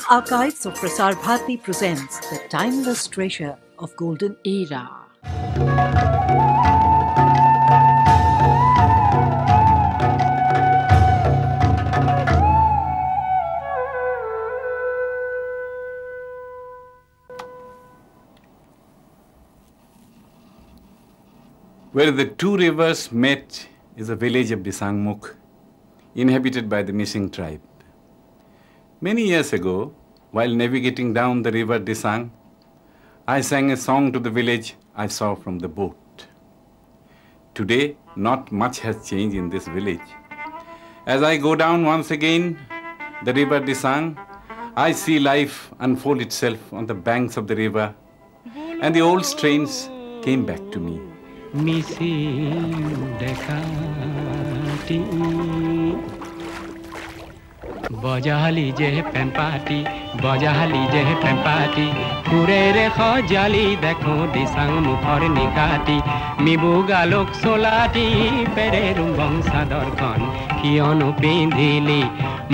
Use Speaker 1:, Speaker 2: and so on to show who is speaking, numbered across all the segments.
Speaker 1: Archives of Prasar Bharati presents the timeless treasure of golden era.
Speaker 2: Where the two rivers met is a village of Disangmukh, inhabited by the Missing tribe. Many years ago, while navigating down the river Disang, I sang a song to the village I saw from the boat. Today, not much has changed in this village. As I go down once again the river Disang, I see life unfold itself on the banks of the river, and the old strains came back to me.
Speaker 3: बजाली जे पेंपाटी बजाली जे पेंपाटी कुरे रे खजाली देखो दिसांग मुखर निकाटी मिबुगा लोक सोलाटी पेरे रुंबং सादर खन कियनो पिंधिली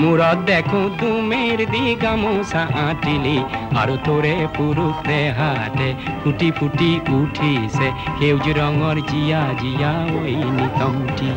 Speaker 3: मुरत देखो तुमेर दिगामोसा आटिली आरो तोरे पुरुषे हाटे फुटी फुटी उठिसे हेउज रंगर जिया जिया ओई नितमटी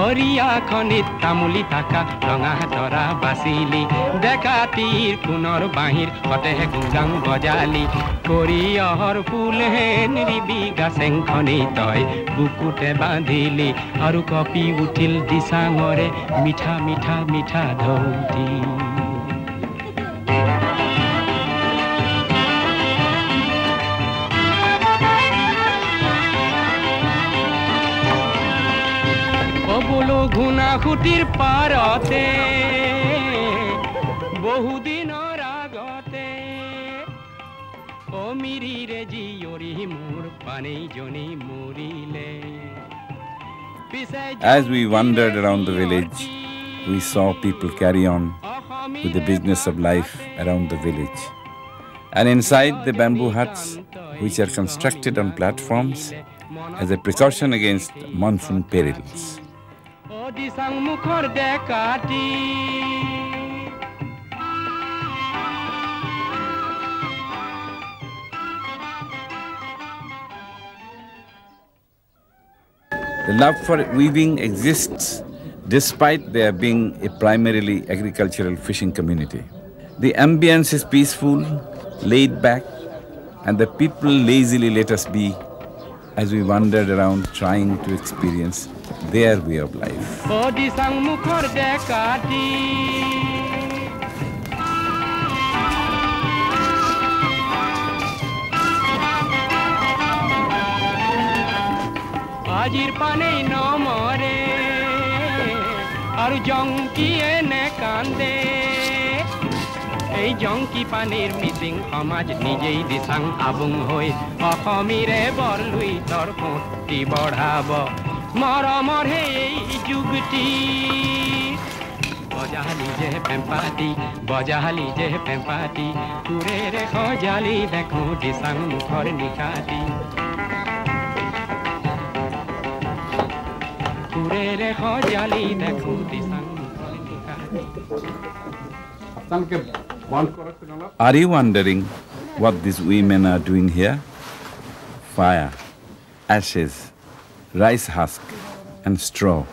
Speaker 3: Oria khonit tamuli taka ranga hatora basili dekatir kunor bahir hote gungang bajali koriyahor phul hen ribi gasen khonitoi bukute bandhili aru kopi util disangore mitha mitha mitha dhauti ঘুনা খুটির পারতে বহুদিনৰ আগতে ও মিৰি ৰে জিয়ৰি মোৰ পানী জনি মৰিলে
Speaker 2: As we wandered around the village, we saw people carry on with the business of life around the village. And inside the bamboo huts, which are constructed on platforms as a precaution against monsoon perils.
Speaker 3: Disang mukhor dekati
Speaker 2: The love for weaving exists despite there being a primarily agricultural fishing community. The ambience is peaceful, laid back, and the people lazily let us be as we wandered around trying to experience their way of life.
Speaker 3: Ajir pane no more aru jonki ene kande ei jonki panir missing samaj nijei disang abung hoi akhomire borlui tor poti badhabo maramar ei jugti bajali je pempati kure re khojali dekho disang mukhor nikati
Speaker 2: Are you wondering what these women are doing here? Fire, ashes, rice husk and straw.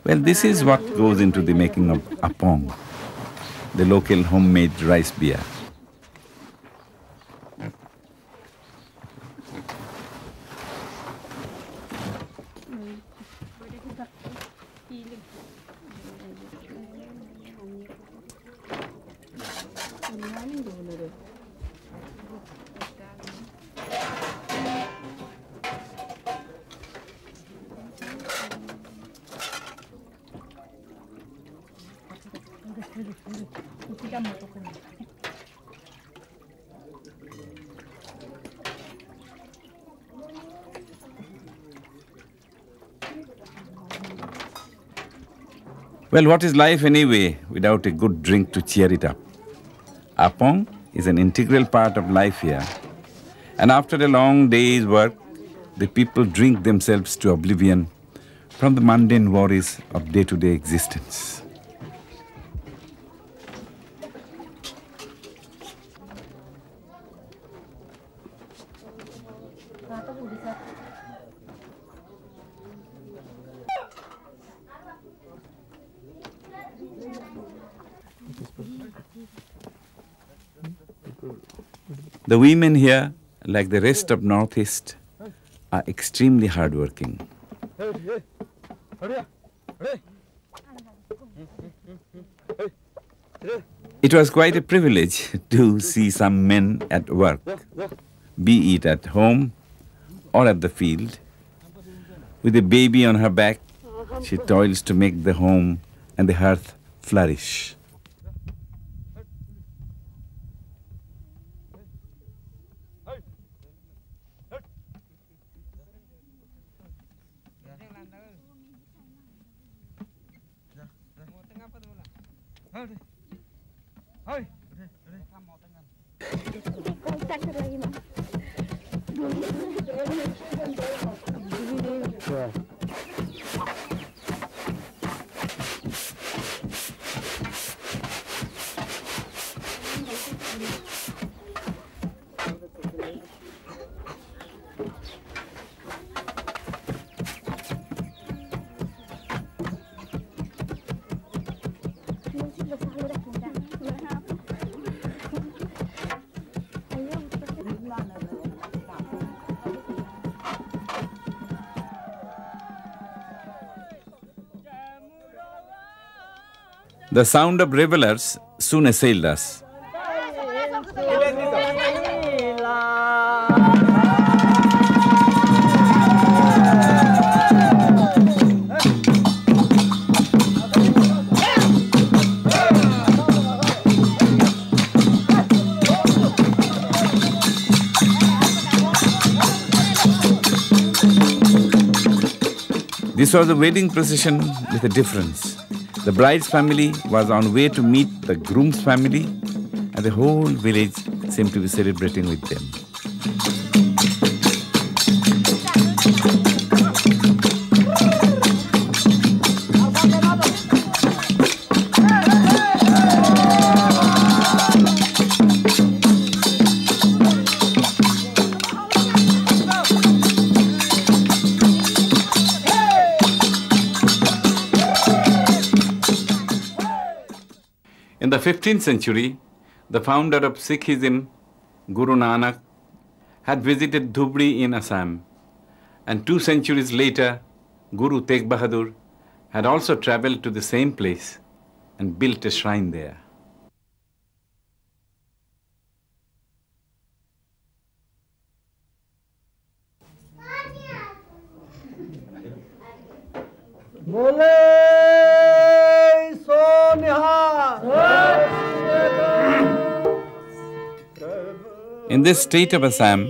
Speaker 2: Well, this is what goes into the making of apong, the local homemade rice beer. Well, what is life anyway without a good drink to cheer it up? Appam is an integral part of life here. And after a long day's work, the people drink themselves to oblivion from the mundane worries of day-to-day existence. The women here, like the rest of Northeast, are extremely hardworking. It was quite a privilege to see some men at work, be it at home or at the field. With a baby on her back, she toils to make the home and the hearth flourish. The sound of revelers soon assailed us. This was a wedding procession with a difference. The bride's family was on way to meet the groom's family, and the whole village seemed to be celebrating with them. In the 15th century, the founder of Sikhism, Guru Nanak, had visited Dhubri in Assam, and 2 centuries later, Guru Tegh Bahadur had also travelled to the same place and built a shrine there. In this state of Assam,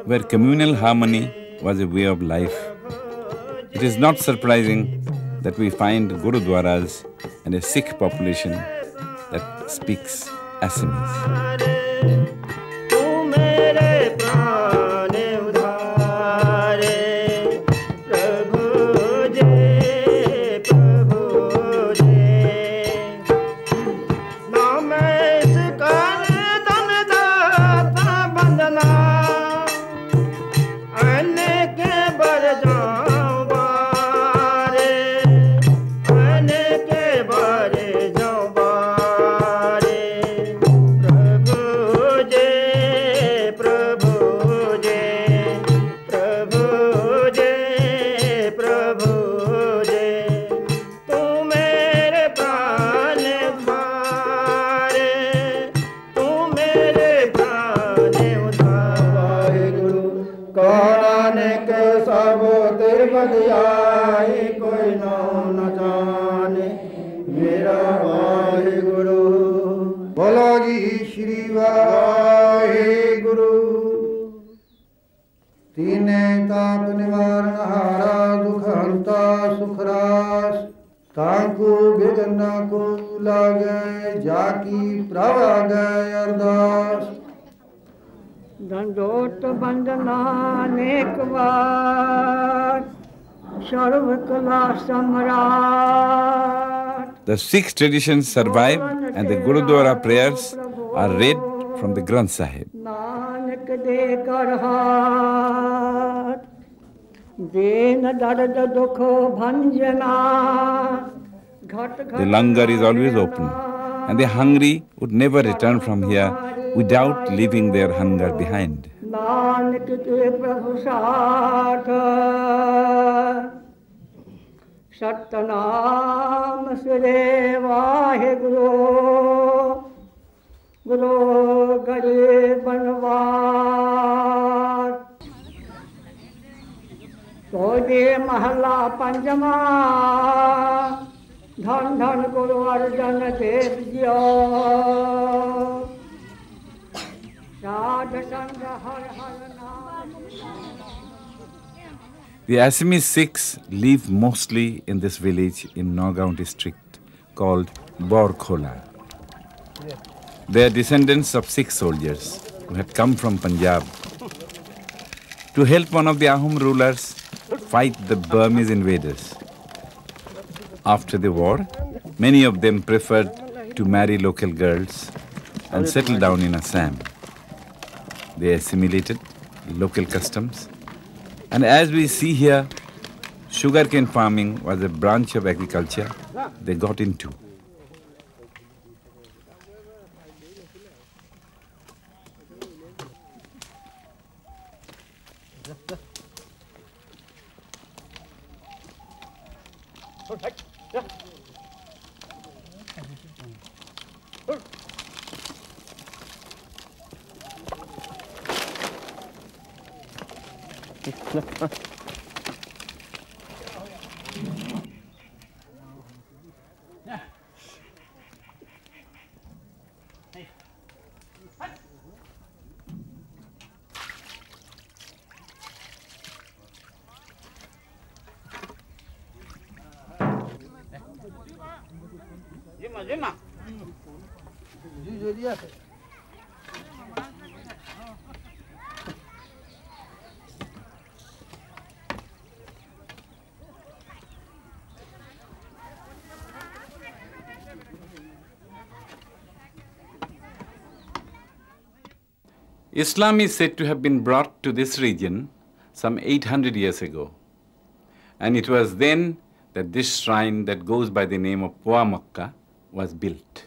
Speaker 2: where communal harmony was a way of life, it is not surprising that we find Gurudwaras and a Sikh population that speaks Assamese.
Speaker 4: तांकु को विघ्न को लागे जाकी प्रभागे अरदास
Speaker 5: दंडोत वंदना नेक बार सर्व कला सम्राट.
Speaker 2: The six traditions survive and the Gurudwara prayers are read from the Granth Sahib.
Speaker 5: Nanak दे कर हाथ दीन दर्द दुख भंजना.
Speaker 2: The langar is always open and the hungry would never return from here without leaving their hunger behind.
Speaker 5: Nanak के प्रभु साथ सतनाम श्री वाहिगुरु गुरु गरीब बनवार. सोदे महला पंजमा धन धन गुरु अर्जन देव जियो. साध संग हर हर नाम.
Speaker 2: The Assamese Sikhs live mostly in this village in Nagaon district called Borkhola. They are descendants of Sikh soldiers who had come from Punjab to help one of the Ahom rulers fight the Burmese invaders. After the war, many of them preferred to marry local girls and settle down in Assam. They assimilated local customs. And as we see here, sugarcane farming was a branch of agriculture they got into. Islam is said to have been brought to this region some 800 years ago. And it was then that this shrine that goes by the name of Poa Makkah was built.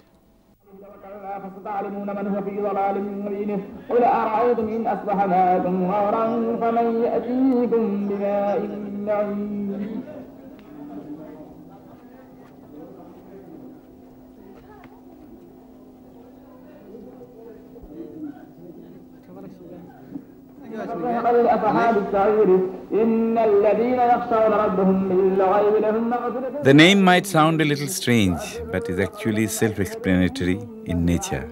Speaker 2: The name might sound a little strange, but is actually self-explanatory in nature.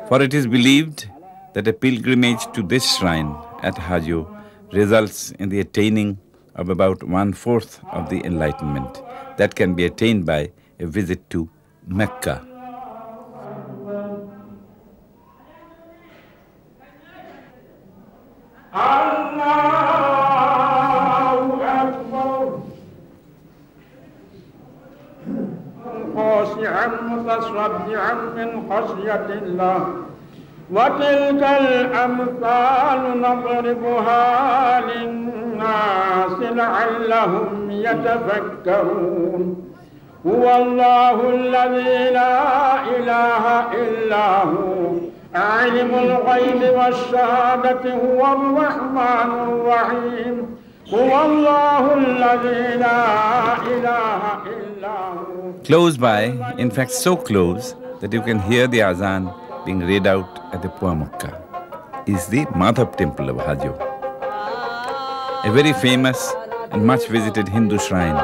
Speaker 2: For it is believed that a pilgrimage to this shrine at Hajo results in the attaining of about 1/4 of the enlightenment that can be attained by a visit to Mecca.
Speaker 6: خاشعا متصدعا من خشية الله وتلك الأمثال نضربها للناس لعلهم يتفكرون هو الله الذي لا إله إلا هو عالم الغيب والشهادة هو الرحمن الرحيم هو الله الذي لا إله إلا هو.
Speaker 2: Close by, in fact so close that you can hear the azan being read out at the Poa Makkah, is the Madhab temple of Hajo, a very famous and much visited Hindu shrine.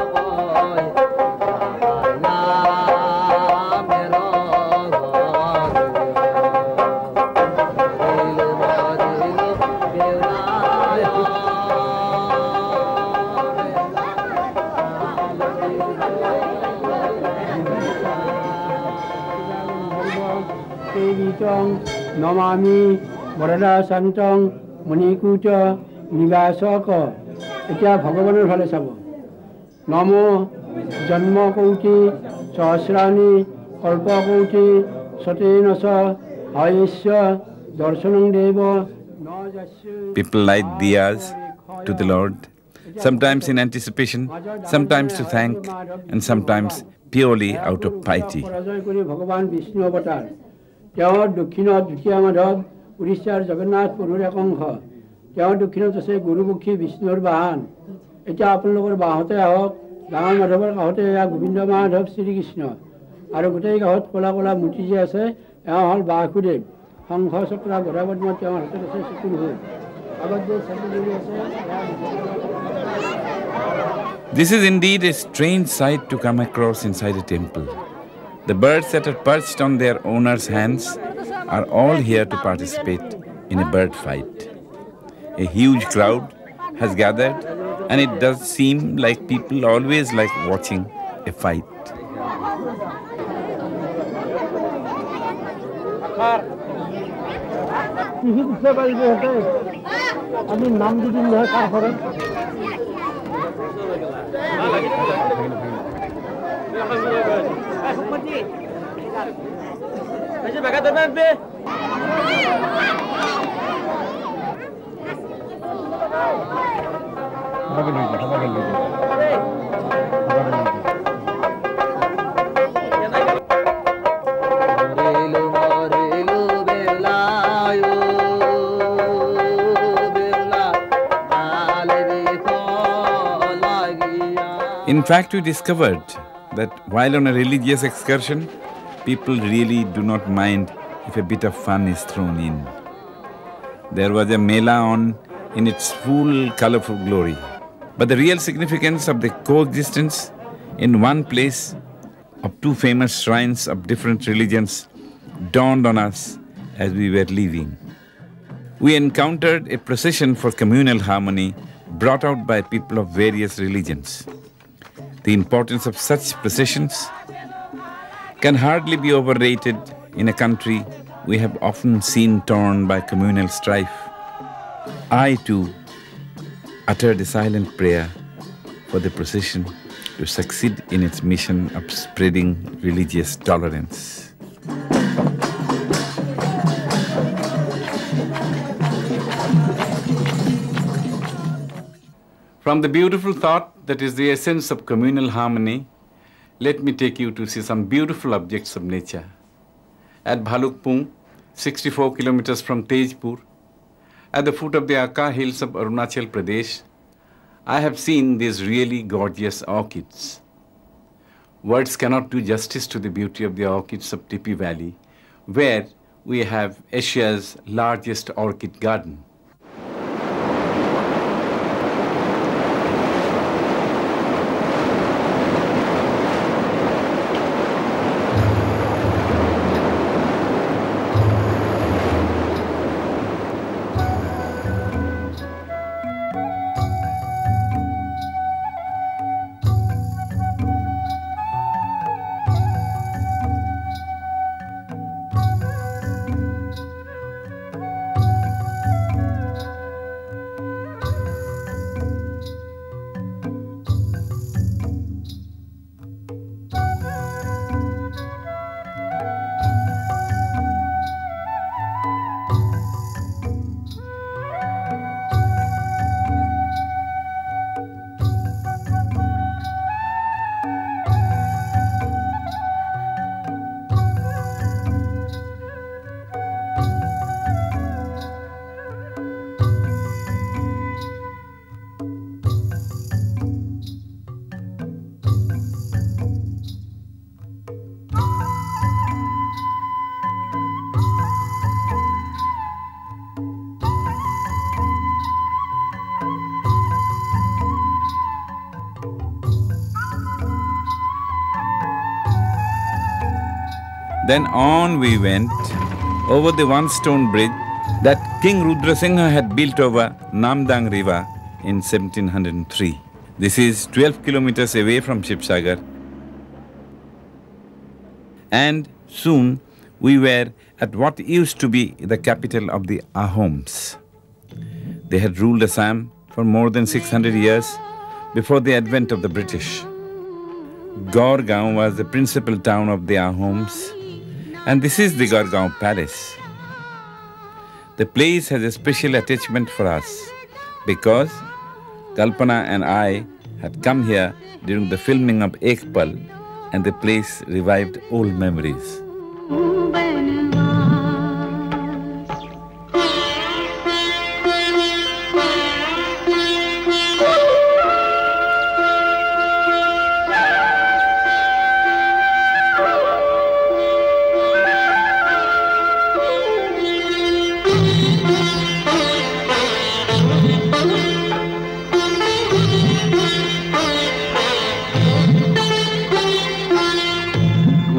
Speaker 7: Sevitong Namami Morada Santong Munikuta Nigasaka Etya Bhagavanor Phale Sabo Namo Janma Kouti Sahasrani Kalpa Kouti Satenasa Ayesya Darshanang Deva.
Speaker 2: People light diyas to the Lord, sometimes in anticipation, sometimes to thank, and sometimes purely out of piety. This is indeed a strange sight to come across inside a temple. The birds that are perched on their owners' hands are all here to participate in a bird fight. A huge crowd has gathered, and it does seem like people always like watching a fight. In fact, we discovered that while on a religious excursion, people really do not mind if a bit of fun is thrown in. There was a mela on in its full colorful glory. But the real significance of the coexistence in one place of two famous shrines of different religions dawned on us as we were leaving. We encountered a procession for communal harmony brought out by people of various religions. The importance of such processions can hardly be overrated in a country we have often seen torn by communal strife. I too uttered a silent prayer for the procession to succeed in its mission of spreading religious tolerance. From the beautiful thought that is the essence of communal harmony, let me take you to see some beautiful objects of nature. At Bhalukpung, 64 kilometers from Tejpur, at the foot of the Aka hills of Arunachal Pradesh, I have seen these really gorgeous orchids. Words cannot do justice to the beauty of the orchids of Tipi Valley, where we have Asia's largest orchid garden. Then on we went over the one stone bridge that King Rudrasingha had built over Namdang River in 1703. This is 12 kilometers away from Shivsagar. And soon We were at what used to be the capital of the Ahoms. They had ruled Assam for more than 600 years before the advent of the British. Gorgaon was the principal town of the Ahoms, and this is the Gorgaon Palace. The place has a special attachment for us because Kalpana and I had come here during the filming of Ekpal, and the place revived old memories.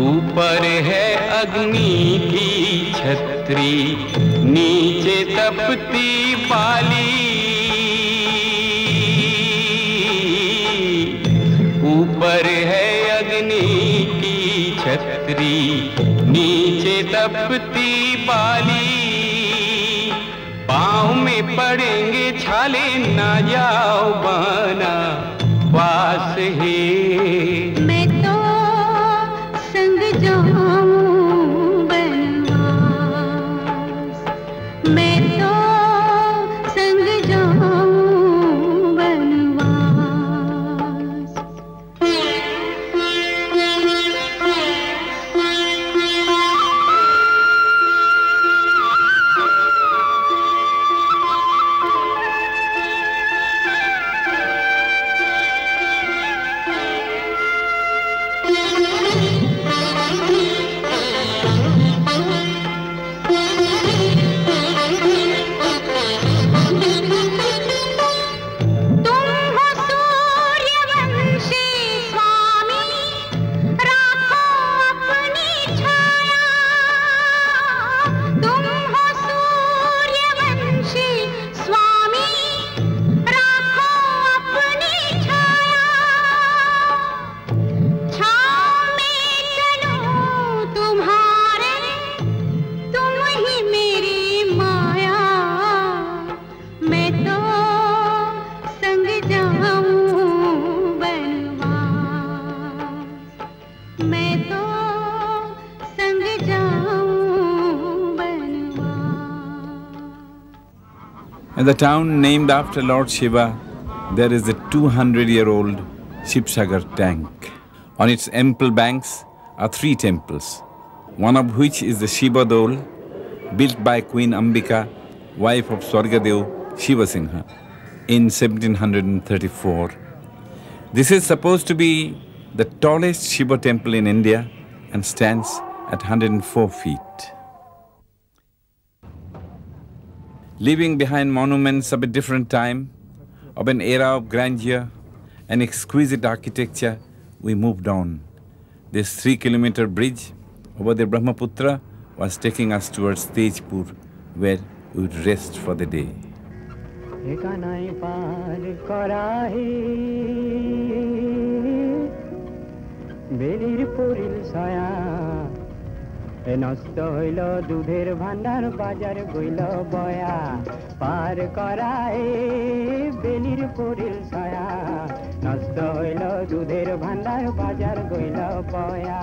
Speaker 3: ऊपर है अग्नि की छतरी, नीचे तपती बाली। ऊपर है अग्नि की छतरी, नीचे तपती बाली। पाँव में पड़ेंगे छाले, ना जाओ बना पास है।
Speaker 8: मैं तो संग जाऊं बनवास, मैं तो संग जाऊं बनवास।
Speaker 2: In the town named after Lord Shiva, there is a 200-year-old Shivsagar tank. On its ample banks are 3 temples, one of which is the Shiva Dole, built by Queen Ambika, wife of Swargadev Shivasingha, in 1734. This is supposed to be the tallest Shiva temple in India and stands at 104 feet. Leaving behind monuments of a different time, of an era of grandeur and exquisite architecture, we moved on. This 3-kilometer bridge over the Brahmaputra was taking us towards Tejpur, where we would rest for the day.
Speaker 3: নষ্ট হইল দুধের ভান্ডার, বাজার গইল বয়া। পার করায় বেলির পরিল ছায়া, নষ্ট হইল দুধের ভান্ডার, বাজার গইল বয়া।